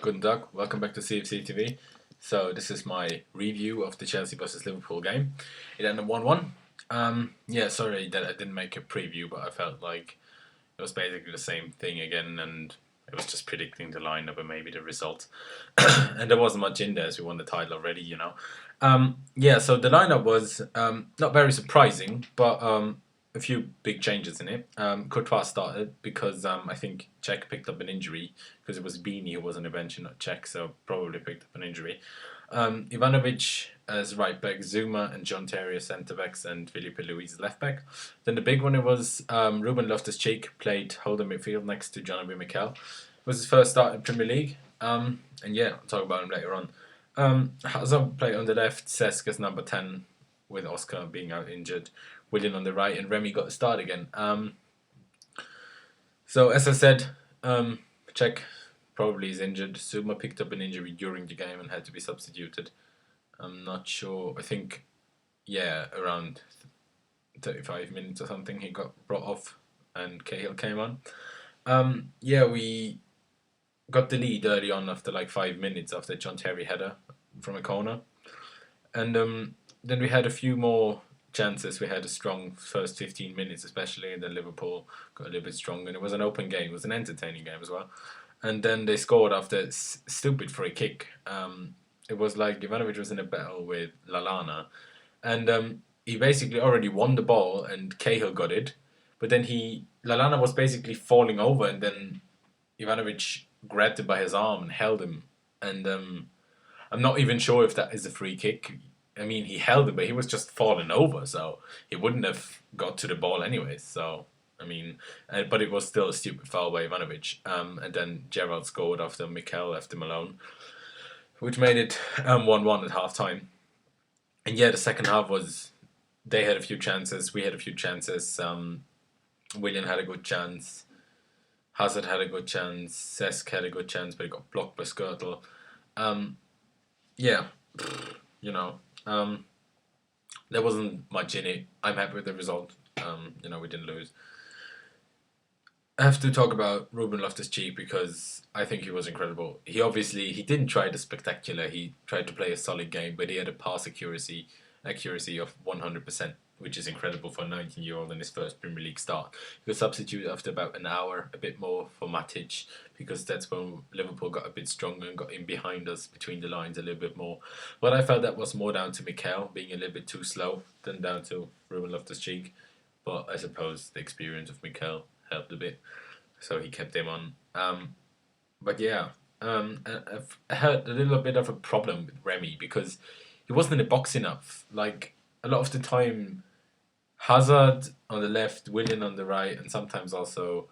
Guten Tag, welcome back to CFC TV. So this is my review of the Chelsea versus Liverpool game. It ended 1-1. Yeah, sorry that I didn't make a preview, but I felt like it was basically the same thing again, and it was just predicting the lineup and maybe the result. And there wasn't much in there as we won the title already. Yeah, so the lineup was not very surprising, but a few big changes in it. Courtois started because I think Czech picked up an injury because it was Beanie who was on the bench and not Czech, so probably picked up an injury. Ivanovic as right back, Zuma and John Terry as centre backs, and Felipe Luis as left back. Then the big one it was Ruben Loftus-Cheek played holding midfield next to Jonathan Mikel. It was his first start in Premier League, and yeah, I'll talk about him later on. Hazard played on the left, Cesc as number 10 with Oscar being out injured, Willian on the right, and Remy got a start again. So as I said, Czech probably is injured. Zuma picked up an injury during the game and had to be substituted. I'm not sure. I think, yeah, around 35 minutes or something he got brought off and Cahill came on. Yeah, we got the lead early on after like 5 minutes after John Terry header from a corner. And then we had a few more chances. We had a strong first 15 minutes, especially, and then Liverpool got a little bit stronger. And it was an open game. It was an entertaining game as well. And then they scored after a stupid free kick. It was like Ivanovic was in a battle with Lallana, and he basically already won the ball, and Cahill got it. But then Lallana was basically falling over, and then Ivanovic grabbed him by his arm and held him. And I'm not even sure if that is a free kick. I mean, he held him, but he was just falling over, so he wouldn't have got to the ball anyways. So, I mean, but it was still a stupid foul by Ivanovic. And then Gerrard scored after Mikel left him alone, which made it 1-1 at half time. And yeah, the second half was, they had a few chances, we had a few chances. Willian had a good chance. Hazard had a good chance. Cesc had a good chance, but he got blocked by Skirtle. Yeah, you know, there wasn't much in it. I'm happy with the result. We didn't lose. I have to talk about Ruben Loftus-Cheek because I think he was incredible. He didn't try the spectacular. He tried to play a solid game, but he had a pass accuracy of 100%, which is incredible for a 19-year-old in his first Premier League start. He was substituted after about an hour, a bit more, for Matic, because that's when Liverpool got a bit stronger and got in behind us between the lines a little bit more. But I felt that was more down to Mikel being a little bit too slow than down to Ruben Loftus-Cheek. But I suppose the experience of Mikel helped a bit, so he kept him on. But yeah, I had a little bit of a problem with Remy because he wasn't in the box enough. Like, a lot of the time, Hazard on the left, Willian on the right, and sometimes also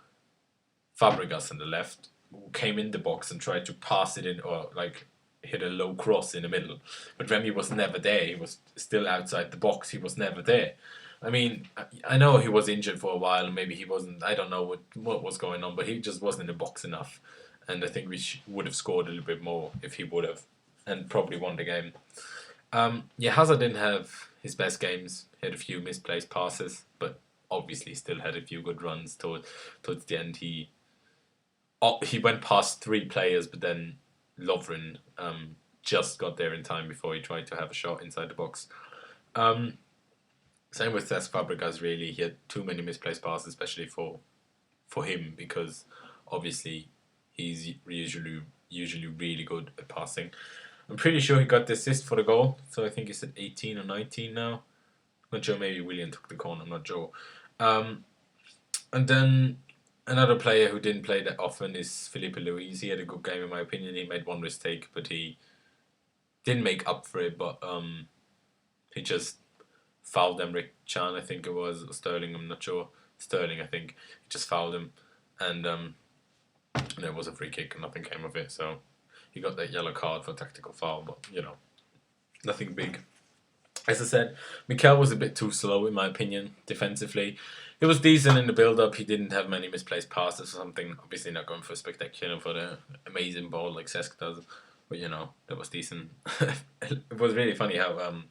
Fabregas on the left came in the box and tried to pass it in or like hit a low cross in the middle. But Remy was never there. He was still outside the box. He was never there. I mean, I know he was injured for a while and maybe he wasn't, I don't know what was going on, but he just wasn't in the box enough. And I think we would have scored a little bit more if he would have and probably won the game. Yeah, Hazard didn't have his best games. He had a few misplaced passes, but obviously still had a few good runs towards the end. He went past three players, but then Lovren just got there in time before he tried to have a shot inside the box. Same with Cesc Fabregas, really. He had too many misplaced passes, especially for him, because obviously he's usually really good at passing. I'm pretty sure he got the assist for the goal, so I think he's at 18 or 19 now. I'm not sure, maybe Willian took the corner, I'm not sure. And then another player who didn't play that often is Felipe Luis. He had a good game in my opinion. He made one mistake, but he didn't make up for it, but he just fouled Emre Can, I think it was, or Sterling, I'm not sure. Sterling, I think. He just fouled him, and it was a free kick and nothing came of it, so he got that yellow card for a tactical foul, but, nothing big. As I said, Mikel was a bit too slow, in my opinion, defensively. He was decent in the build-up. He didn't have many misplaced passes or something. Obviously not going for a spectacular, for the amazing ball like Cesc does. But, that was decent. It was really funny how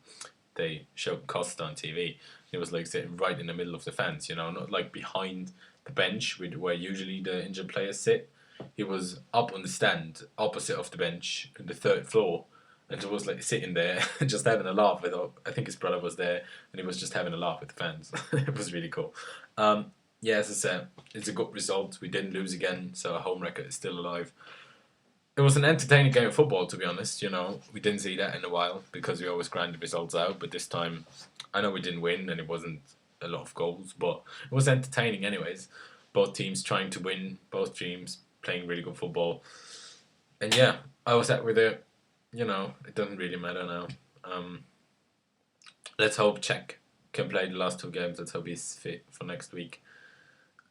they showed Costa on TV. He was like sitting right in the middle of the fence, not like behind the bench where usually the injured players sit. he was up on the stand opposite of the bench in the third floor, and he was like sitting there just having a laugh with. I think his brother was there, and he was just having a laugh with the fans. It was really cool. Yeah, as I said, it's a good result. We didn't lose again, so our home record is still alive. It was an entertaining game of football, to be honest. We didn't see that in a while because we always grind the results out. But this time, I know we didn't win and it wasn't a lot of goals, but it was entertaining anyways. Both teams trying to win, both teams playing really good football. And yeah, I was happy with it. It doesn't really matter now. Let's hope Czech can play the last two games. Let's hope he's fit for next week.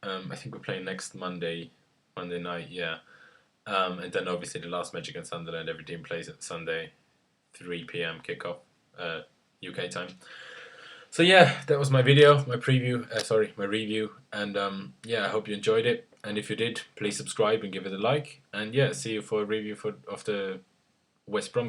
I think we're playing next Monday night, yeah. And then obviously the last match against Sunderland, every team plays at Sunday, 3 p.m. kickoff, UK time. So yeah, that was my video, my review, and yeah, I hope you enjoyed it. And if you did, please subscribe and give it a like. And yeah, see you for a review of the West Brom